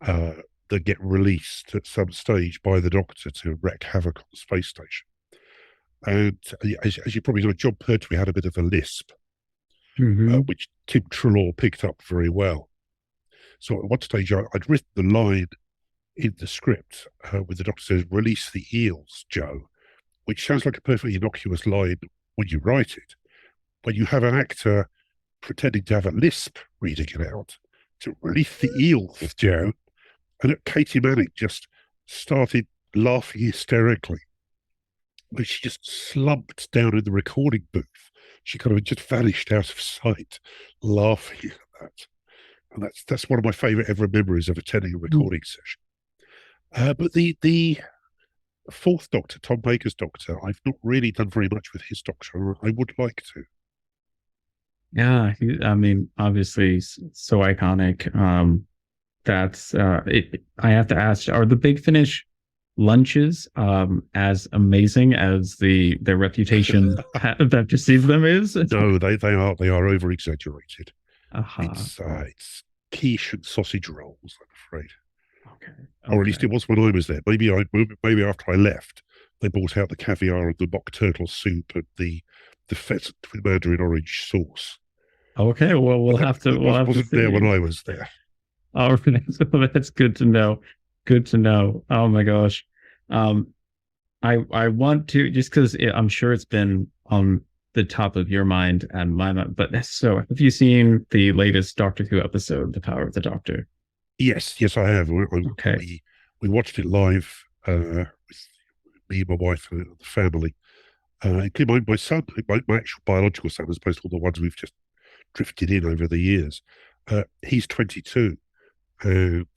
uh, that get released at some stage by the Doctor to wreak havoc on the space station. And as you probably know, John Pertwee had a bit of a lisp, Mm-hmm. which Tim Treloar picked up very well. So at one stage, I'd written the line in the script with the Doctor says, "Release the eels, Joe," which sounds like a perfectly innocuous line when you write it. When you have an actor pretending to have a lisp reading it out, to "Release the eels, Joe," and Katie Manning just started laughing hysterically. When she just slumped down in the recording booth, she kind of just vanished out of sight, laughing at that. And that's one of my favourite ever memories of attending a recording session. But the fourth Doctor, Tom Baker's Doctor, I've not really done very much with his Doctor. I would like to. Yeah, I mean, obviously, so iconic. That's I have to ask, are the Big Finish lunches as amazing as their reputation that precedes them is? No, they are over exaggerated. Aha. It's quiche and sausage rolls, I'm afraid, Okay. or at least Okay. it was when I was there. Maybe after I left, they brought out the caviar and the mock turtle soup and the pheasant with mandarin orange sauce. Okay. Well, But we'll that have to wasn't there when see. I was there. All right. So that's good to know. Good to know. Oh my gosh. Um, I want to, just because I'm sure it's been on the top of your mind and my mind. But so, have you seen the latest Doctor Who episode, The Power of the Doctor? Yes, I have. Okay. We watched it live with me, my wife, and the family. Including my son, my actual biological son, as opposed to all the ones we've just drifted in over the years. He's 22, and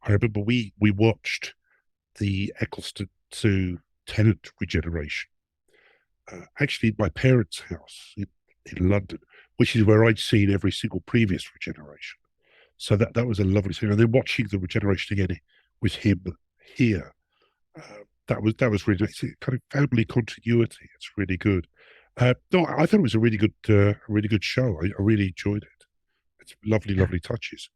I remember we watched the Eccleston to Tennant regeneration. Actually, in my parents' house in London, which is where I'd seen every single previous regeneration. So that was a lovely scene. And then watching the regeneration again with him here, that was really nice. Kind of family continuity. It's really good. No, I thought it was a really good show. I really enjoyed it. It's lovely, lovely touches.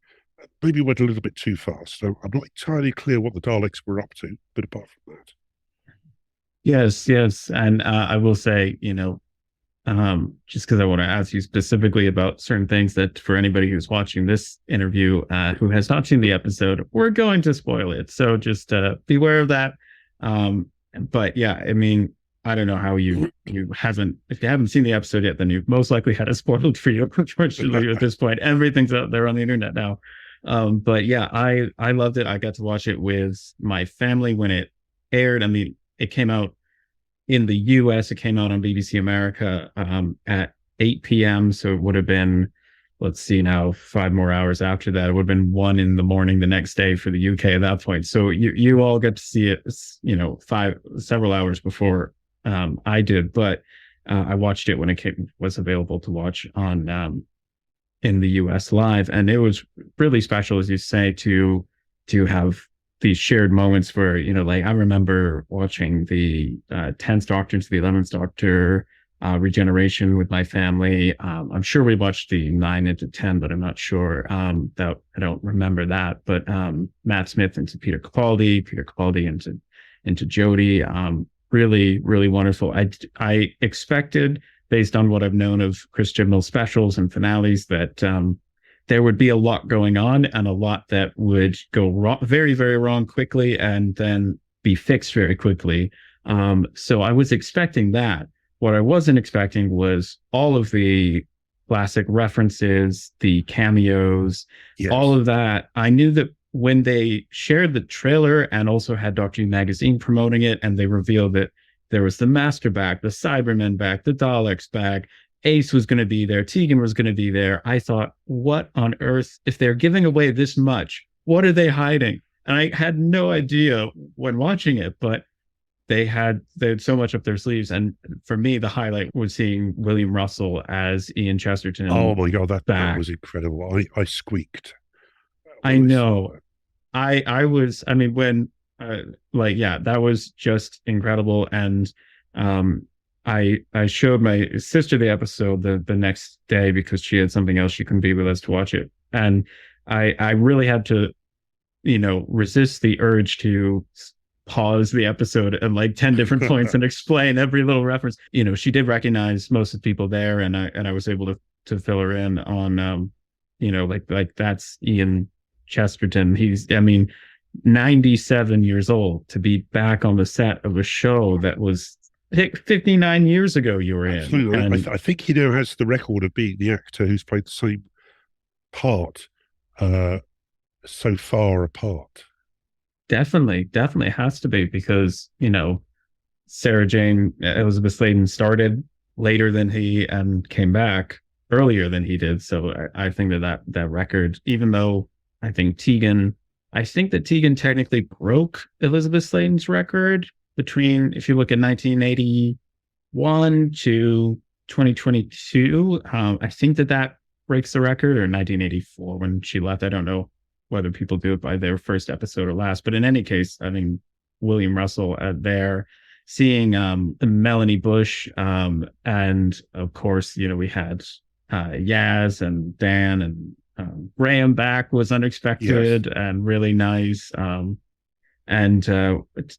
Maybe went a little bit too fast. So I'm not entirely clear what the Daleks were up to, but apart from that, Yes, yes. And I will say, just because I want to ask you specifically about certain things that for anybody who's watching this interview who has not seen the episode, we're going to spoil it. So just beware of that. But yeah, I mean, I don't know how you haven't if you haven't seen the episode yet, then you've most likely had it spoiled for you. Unfortunately, at this point, everything's out there on the internet now. But yeah, I loved it. I got to watch it with my family when it aired. I mean, it came out in the US. It came out on BBC America at 8 p.m. So it would have been, let's see now, 5 more hours after that. It would have been 1 in the morning the next day for the UK at that point. So you all get to see it, several hours before I did. But I watched it when was available to watch on in the US live, and it was really special, as you say, to have these shared moments where like I remember watching the 10th Doctor to the 11th Doctor regeneration with my family. I'm sure we watched the 9 into 10, but I'm not sure that I don't remember that. But Matt Smith into Peter Capaldi into Jodie. Really, really wonderful. I expected, based on what I've known of Chris Chibnall's specials and finales, that there would be a lot going on and a lot that would go wrong, very, very wrong quickly, and then be fixed very quickly. So I was expecting that. What I wasn't expecting was all of the classic references, the cameos, yes, all of that. I knew that when they shared the trailer and also had Doctor Who magazine promoting it, and they revealed that there was the Master back, the Cybermen back, the Daleks back, Ace was going to be there, Tegan was going to be there. I thought, what on earth, if they're giving away this much, what are they hiding? And I had no idea when watching it, but they had so much up their sleeves. And for me, the highlight was seeing William Russell as Ian Chesterton. Oh my God, that was incredible. I squeaked. I know. I was, I mean, when that was just incredible. And I showed my sister the episode the next day because she had something else she couldn't be with us to watch it. And I really had to, resist the urge to pause the episode at like 10 different points and explain every little reference. She did recognize most of the people there, and I was able to fill her in on like that's Ian Chesterton. He's, 97 years old to be back on the set of a show that was 59 years ago you were in. Absolutely. And I think he now has the record of being the actor who's played the same part so far apart. Definitely has to be, because Sarah Jane Elizabeth Sladen started later than he and came back earlier than he did. So I think that record, even though I think that Tegan technically broke Elizabeth Sladen's record between, if you look at 1981 to 2022, I think that breaks the record, or 1984 when she left. I don't know whether people do it by their first episode or last, but in any case, William Russell there, seeing Melanie Bush, and of course, we had Yaz and Dan, and Graham back was unexpected, yes, and really nice. And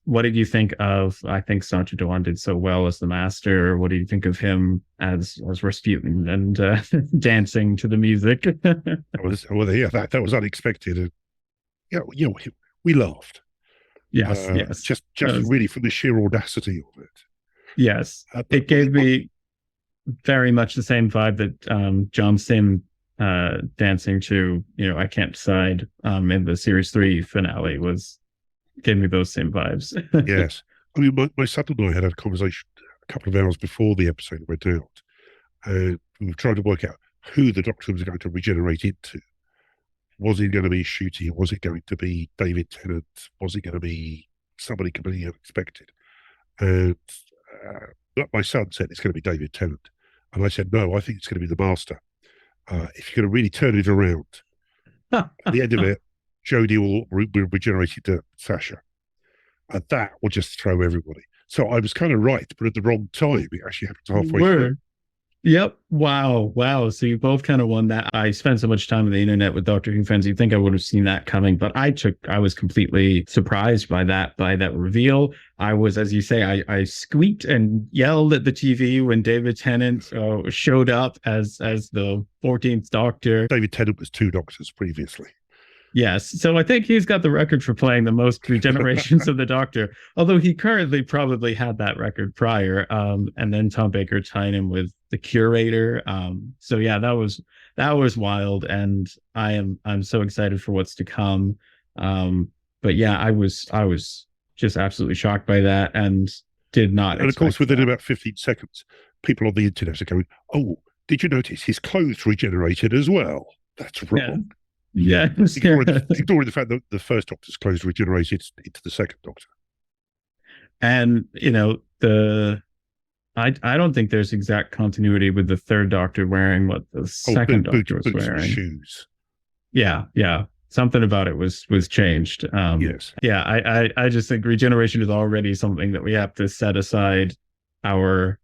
what did you think of? I think Sancho Dewan did so well as the Master. What do you think of him as Rasputin and dancing to the music? that was unexpected. We laughed. Yes, yes. Just really from the sheer audacity of it. Yes, it gave me very much the same vibe that John Sim dancing to I Can't Decide in the series 3 finale gave me those same vibes. Yes. My son and I had a conversation a couple of hours before the episode went out. We were trying to work out who the Doctor was going to regenerate into. Was it going to be Ncuti? Was it going to be David Tennant? Was it going to be somebody completely unexpected? And my son said it's going to be David Tennant. And I said, no, I think it's going to be the Master. if you're going to really turn it around, at the end of it, Jodie will regenerate to Sasha, and that will just throw everybody. So I was kind of right, but at the wrong time. It actually happened You halfway through. were. Yep. Wow. Wow. So you both kind of won that. I spent so much time on the internet with Doctor Who fans. You think I would have seen that coming, but I was completely surprised by that reveal. I was, as you say, I squeaked and yelled at the TV when David Tennant showed up as the 14th Doctor. David Tennant was two Doctors previously. Yes. So I think he's got the record for playing the most regenerations of the Doctor, although he currently probably had that record prior. And then Tom Baker tied him with the Curator. So yeah, that was wild, and I'm so excited for what's to come. But yeah, I was just absolutely shocked by that and did not. And of course, within that. about 15 seconds, people on the internet are going, "Oh, did you notice his clothes regenerated as well?" That's wrong. Yeah. Ignoring the fact that the first Doctor's clothes regenerated into the second Doctor. And I don't think there's exact continuity with the third Doctor wearing what the second Doctor was wearing. Shoes. Yeah, yeah. Something about it was changed. Yes. Yeah, I just think regeneration is already something that we have to set aside our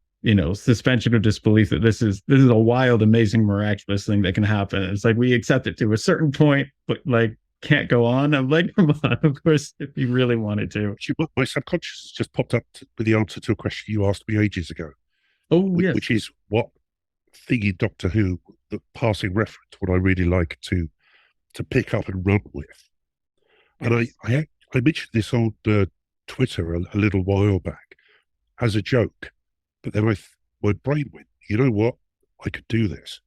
suspension of disbelief that this is a wild, amazing, miraculous thing that can happen. It's like we accept it to a certain point, but like can't go on. I'm like, come on, of course, if you really wanted to. My subconscious has just popped up with the answer to a question you asked me ages ago. Oh, yes. Which is what thing in Doctor Who, the passing reference, would I really like to pick up and run with? And I mentioned this on Twitter a little while back as a joke, but then my brain went, you know what? I could do this.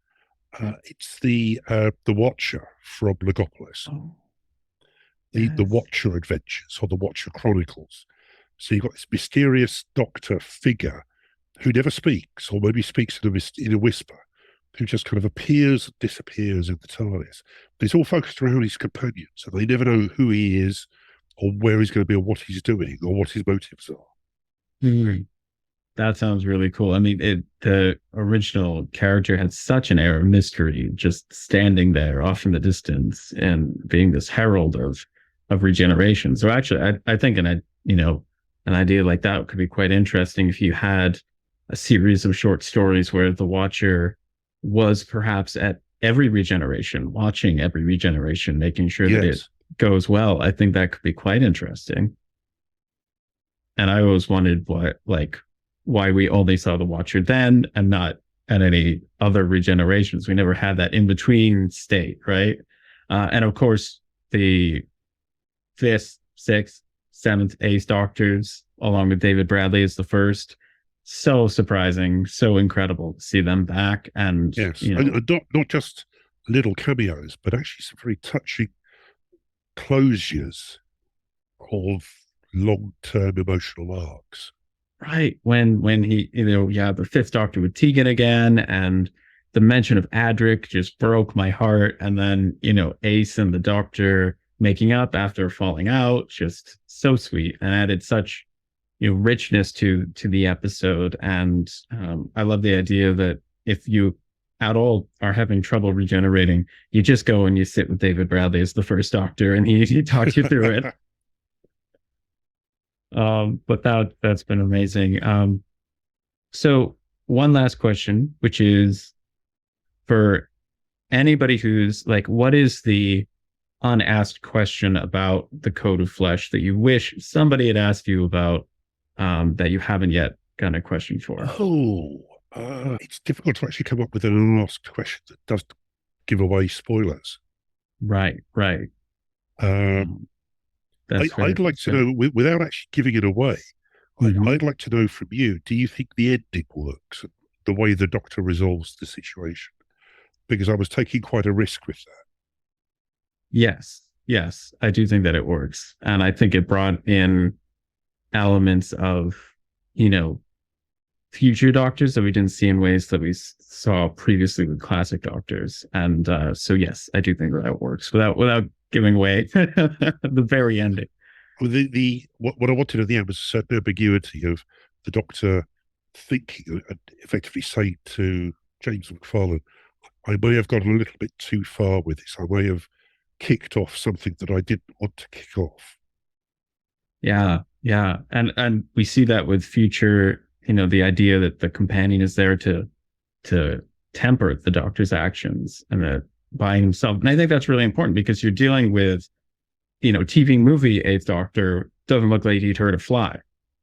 It's the Watcher from Legopolis. Oh, the yes. Watcher Adventures or the Watcher Chronicles. So you've got this mysterious Doctor figure who never speaks, or maybe speaks in a whisper, who just kind of appears and disappears in the TARDIS. But it's all focused around his companions, and they never know who he is, or where he's going to be, or what he's doing, or what his motives are. Mm-hmm. That sounds really cool. I mean, the original character had such an air of mystery, just standing there off in the distance and being this herald of regeneration. So actually, I think an idea like that could be quite interesting if you had a series of short stories where the Watcher was perhaps at every regeneration, watching every regeneration, making sure that it goes well. I think that could be quite interesting. And I always wondered why we only saw the Watcher then and not at any other regenerations. We never had that in between state, right? And of course, the fifth, sixth, seventh, eighth Doctors, along with David Bradley as the first. So surprising, so incredible to see them back. And yes, and not just little cameos, but actually some very touching closures of long-term emotional arcs. Right. When he, the fifth Doctor with Tegan again, and the mention of Adric just broke my heart. And then, Ace and the Doctor making up after falling out, just so sweet and added such, richness to the episode. And I love the idea that if you at all are having trouble regenerating, you just go and you sit with David Bradley as the first Doctor, and he talks you through it. But that's been amazing. So one last question, which is for anybody who's like, what is the unasked question about the Code of Flesh that you wish somebody had asked you about, that you haven't yet got a question for? It's difficult to actually come up with an unasked question that does give away spoilers. Right. I'd like to know, without actually giving it away, I'd like to know from you, do you think the ending works, the way the Doctor resolves the situation? Because I was taking quite a risk with that. Yes, I do think that it works. And I think it brought in elements of, future Doctors that we didn't see in ways that we saw previously with classic Doctors. And so, yes, I do think that works without giving away the very ending. Well, what I wanted at the end was a certain ambiguity of the Doctor thinking and effectively saying to James McFarlane, I may have gone a little bit too far with this. I may have kicked off something that I didn't want to kick off. Yeah, yeah. And we see that with future, the idea that the companion is there to temper the doctor's actions and that by himself. And I think that's really important because you're dealing with, TV movie Eighth Doctor doesn't look like he'd hurt a fly,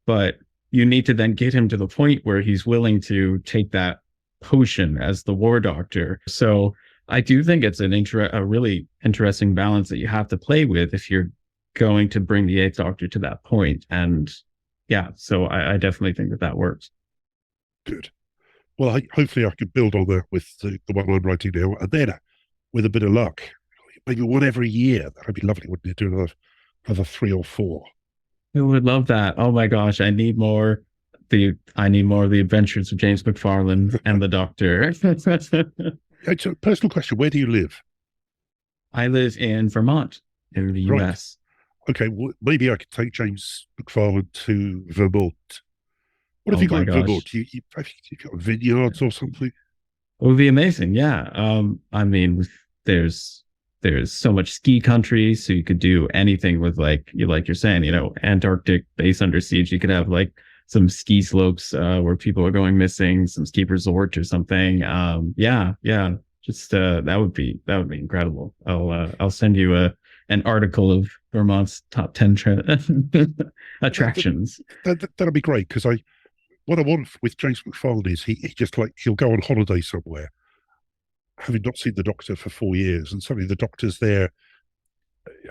but you need to then get him to the point where he's willing to take that potion as the war doctor. So I do think it's a really interesting balance that you have to play with if you're going to bring the Eighth Doctor to that point. And yeah, so I definitely think that works. Good. Well, hopefully I can build on that with the one I'm writing now, and then with a bit of luck, maybe one every year. That'd be lovely, wouldn't it? Do another 3 or 4. I would love that. Oh my gosh, I need more of the adventures of James McFarlane and the Doctor. It's a personal question. Where do you live? I live in Vermont, in the Right. US. Okay, well, maybe I could take James McFarlane to Vermont. What have Oh you got my in gosh. Vermont? You've got vineyards or something? It would be amazing. Yeah. I mean, there's there's so much ski country, so you could do anything with like you're saying, Antarctic base under siege. You could have like some ski slopes where people are going missing, some ski resort or something. Yeah, yeah. Just that would be incredible. I'll send you an article of Vermont's top 10 attractions. That'll be great because what I want with James McFarlane is he just like he'll go on holiday somewhere, having not seen the Doctor for 4 years, and suddenly the Doctor's there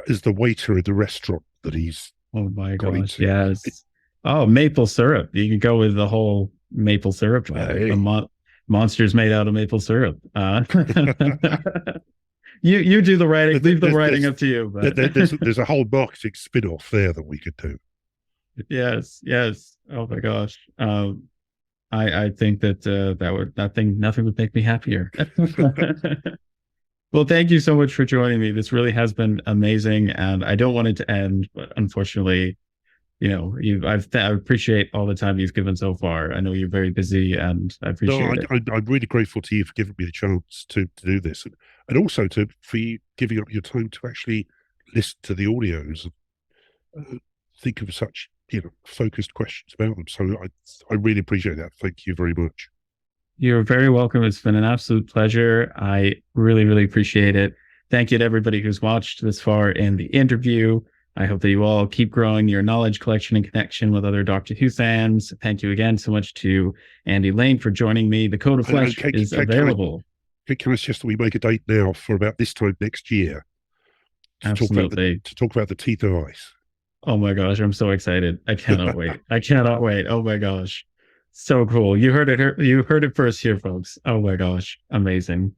as the waiter in the restaurant that he's Oh my gone gosh, into. yes. Oh, maple syrup. You can go with the whole maple syrup vibe. The Hey. monsters made out of maple syrup. You do the writing. Leave the writing up to you. But There's a whole marketing spin-off there that we could do. yes, yes. Oh my gosh. I think that nothing would make me happier. Well, thank you so much for joining me. This really has been amazing, and I don't want it to end, but unfortunately, I appreciate all the time you've given so far. I know you're very busy, and I No, appreciate it. I'm really grateful to you for giving me the chance to do this, and also for you giving up your time to actually listen to the audios and think of such focused questions about them. So I really appreciate that. Thank you very much. You're very welcome. It's been an absolute pleasure. I really, really appreciate it. Thank you to everybody who's watched this far in the interview. I hope that you all keep growing your knowledge collection and connection with other Doctor Who fans. Thank you again so much to Andy Lane for joining me. The Code of Flesh is available. Can I suggest that we make a date now for about this time next year to Absolutely. talk about the Teeth of Ice? Oh my gosh, I'm so excited. I cannot wait. I cannot wait. Oh my gosh. So cool. You heard it first here, folks. Oh my gosh. Amazing.